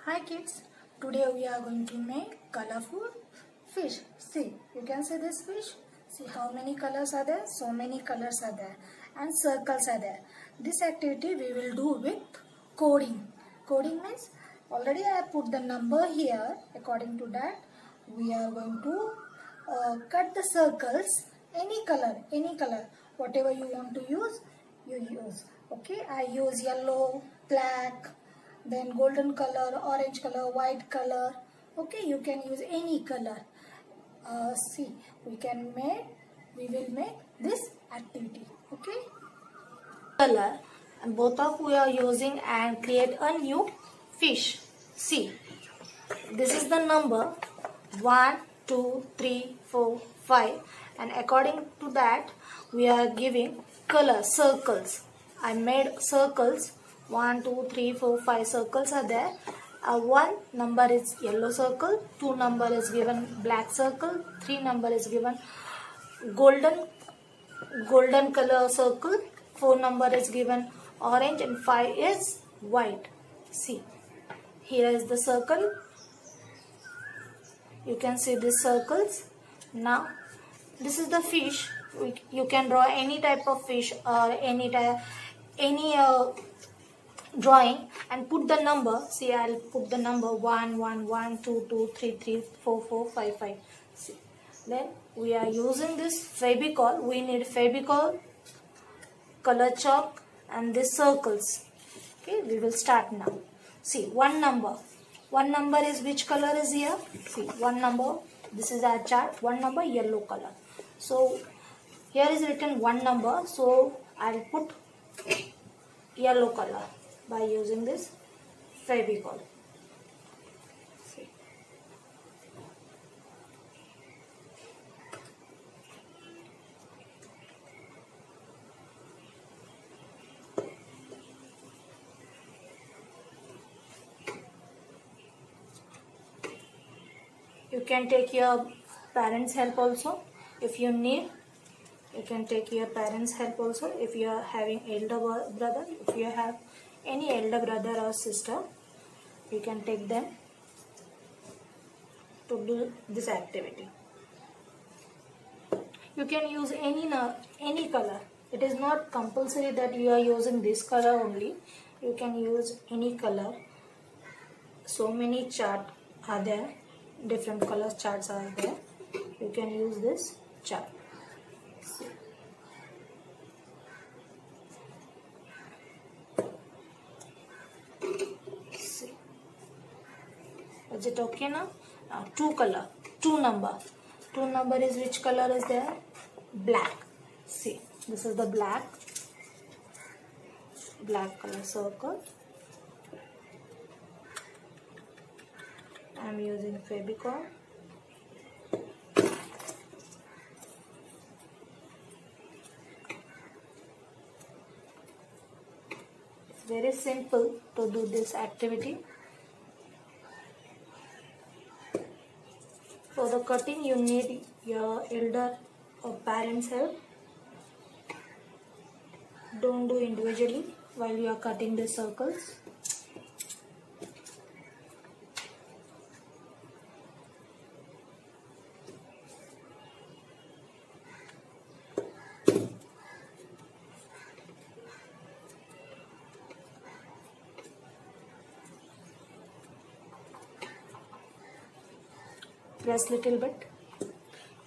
Hi kids, today we are going to make colorful fish. See, you can see this fish. See how many colors are there? So many colors are there and circles are there. This activity we will do with coding. Coding means already I have put the number here. According to that, we are going to cut the circles any color. Whatever you want to use, you use. Okay, I use yellow, black, then golden color, orange color, white color. Okay, you can use any color. See, we will make this activity. Okay, color, and both of we are using and create a new fish. See, this is the number 1 2 3 4 5, and according to that we are giving color circles. I made circles. 1 2 3 4 5 circles are there. One number is yellow circle, 2 number is given black circle, 3 number is given golden color circle, 4 number is given orange, and 5 is white. See, here is the circle. You can see these circles. Now this is the fish. You can draw any type of fish or any drawing and put the number. See, I'll put the number 1 1 1 2 2 3 3 4 4 5 5. See, then we are using this Fevicol. We need Fevicol, color chalk, and these circles. Okay, we will start now. See, one number is which color is here? See, one number, this is our chart. One number yellow color. So here is written one number, so I'll put yellow color by using this Fevicol. See. You can take your parents' help also if you need. You can take your parents' help also if you are having elder brother. If you have any elder brother or sister, you can take them to do this activity. You can use any color. It is not compulsory that you are using this color only. You can use any color. So many charts are there. Different color charts are there. You can use this chart. See. Is it okay now? Now two number is which color is there? Black. See, this is the black color circle. I am using Fevicol. It's very simple to do this activity. For the cutting, you need your elder or parents' help. Don't do individually while you are cutting the circles. Press little bit.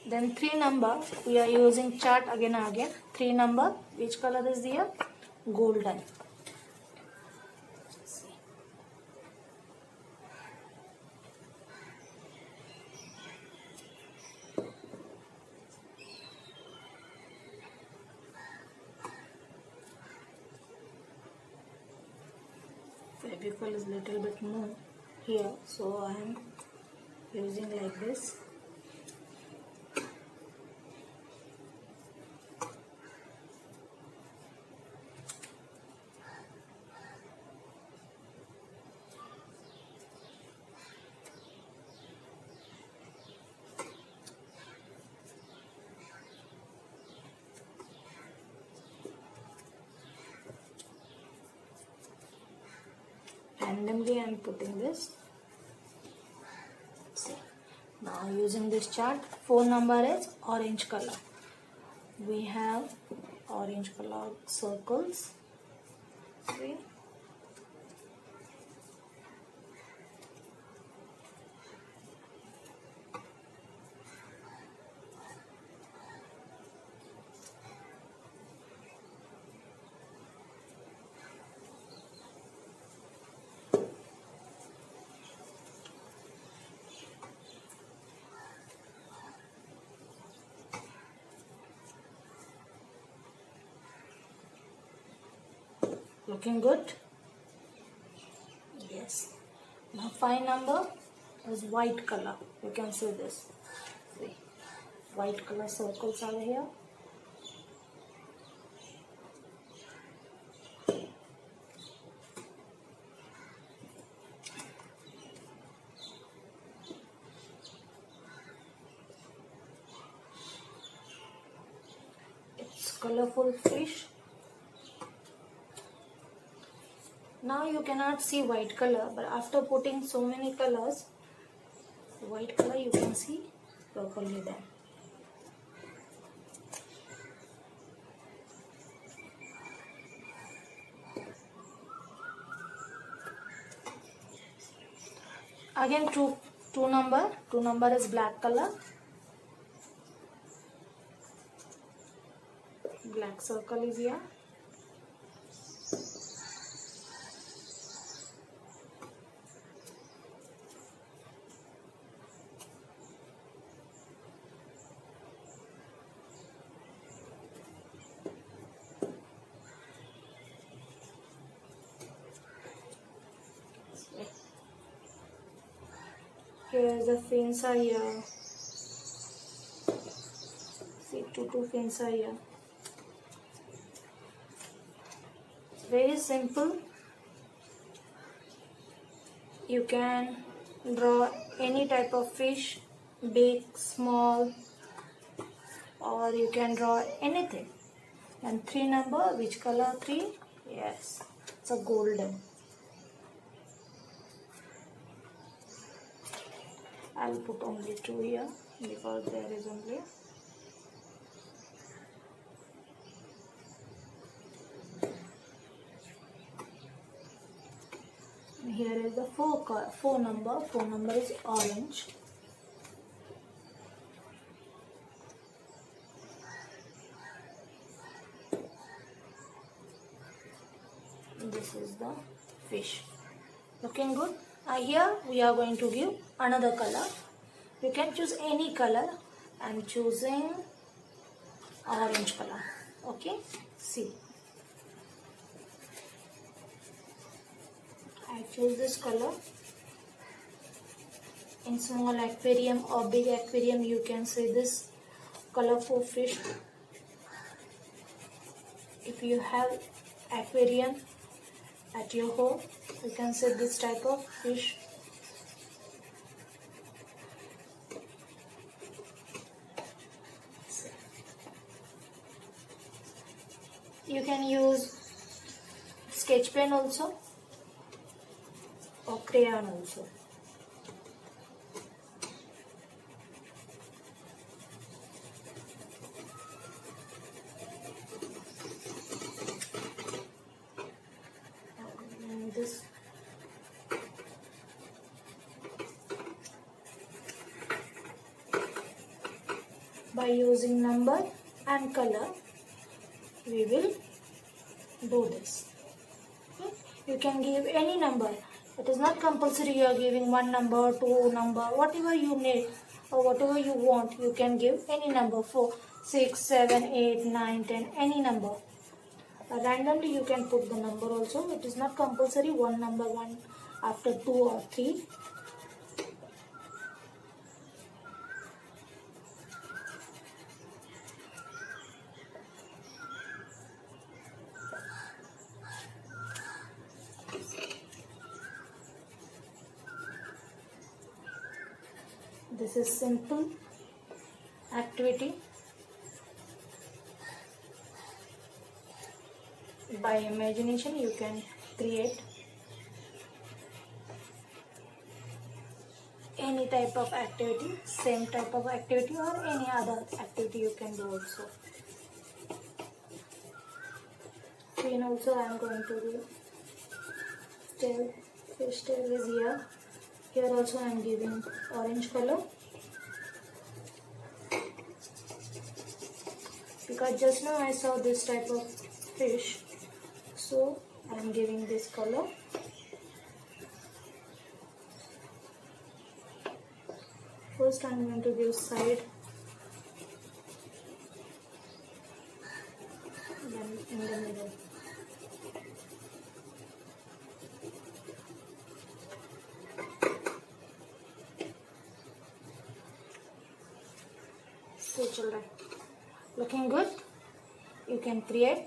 Then 3 number, we are using chart again and again. 3 number, which color is here? Golden. See. Fevicol is little bit more here, so I am using like this. Randomly I am putting this. Now using this chart, 4 number is orange color. We have orange color circles. See? Looking good? Yes. Now 5 number is white color. You can see this. See, white color circles are here. It's colorful fish. Now you cannot see white color, but after putting so many colors, white color you can see properly then. Again two number is black color. Black circle is here. Here's the fins are here. See, two fins are here. Very simple. You can draw any type of fish, big, small, or you can draw anything. And 3 number, which color 3? Yes, it's a golden. I'll put only 2 here because there is only here is the 4 number. 4 number is orange. This is the fish. Looking good. Here we are going to give another color. You can choose any color. I'm choosing orange color. Okay, see, I choose this color. In small aquarium or big aquarium you can see this colorful fish. If you have aquarium at your home, you can see this type of fish. You can use sketch pen also or crayon also. And this by using number and color we will do this. Okay? You can give any number. It is not compulsory you are giving 1 number, 2 number, whatever you need or whatever you want. You can give any number, 4, 6, 7, 8, 9, 10, any number. Randomly you can put the number also. It is not compulsory 1 number, 1 after 2 or 3. This is simple activity. By imagination you can create. any type of activity, same type of activity or any other activity you can do also. Fin also I am going to do. Tail, fish tail is here. Here also I am giving orange color. Because just now I saw this type of fish, so I am giving this color. First I am going to give side, then in the middle. So children, looking good? You can create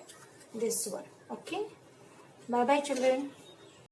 this one. Okay? Bye bye children.